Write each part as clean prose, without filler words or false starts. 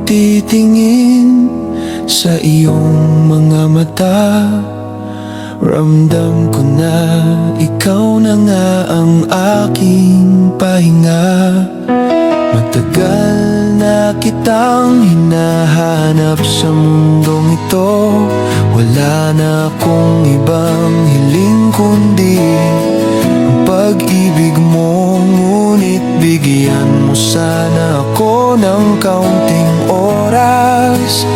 titingin sa iyong mga mata, ramdam ko na ikaw na nga ang aking pahinga. Matagal na kitang hinahanap sa mundong ito, wala na akong ibang hiling kundi ang pag-ibig mo. Ngunit bigyan mo sana ako ng kaunting oras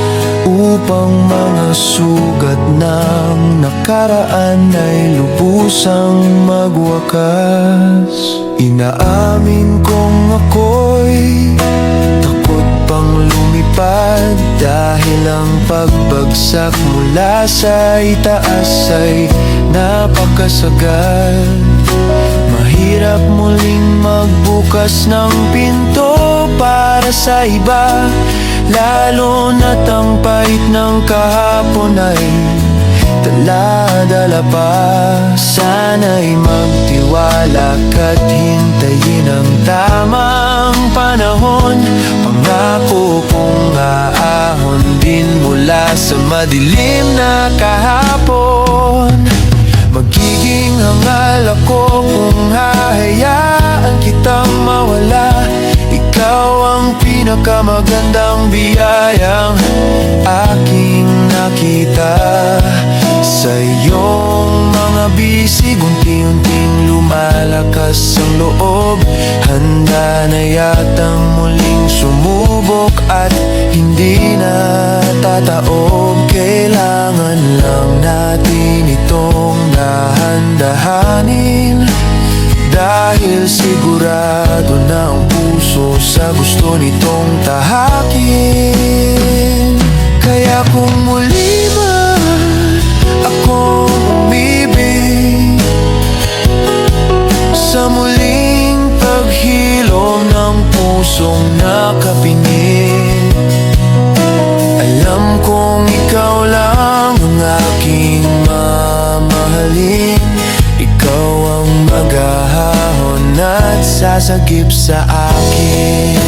upang mga sugat ng nakaraan ay lubusang magwakas. Inaamin kong ako'y takot pang lumipad, dahil ang pagbagsak mula sa itaas ay napakasagad. Mahirap muling magbukas ng pinto para sa iba, lalo na't ang pait ng kahapon ay dala-dala pa. Sana'y magtiwala ka't hintayin ang tamang panahon. Pangako kong aahon din mula sa madilim na kahapon. Magiging hangal ako kung hahayaan kitang mawala. Ikaw ang pinakamagandang biyayang aking nakita. Sa iyong mga bisig, unti-unting lumalakas ang loob. Handa na yatang muling sumubok at hindi na tataob. Kailangan lang natin itong dahan-dahanin, dahil sigurado na ang puso sa gusto nitong tahakin. Kaya kung muli man akong umibig, sa muling paghilom ng pusong nakapinig, alam kong ikaw lang ang aking mamahalin. Ikaw ang maghahon at sasagip sa akin.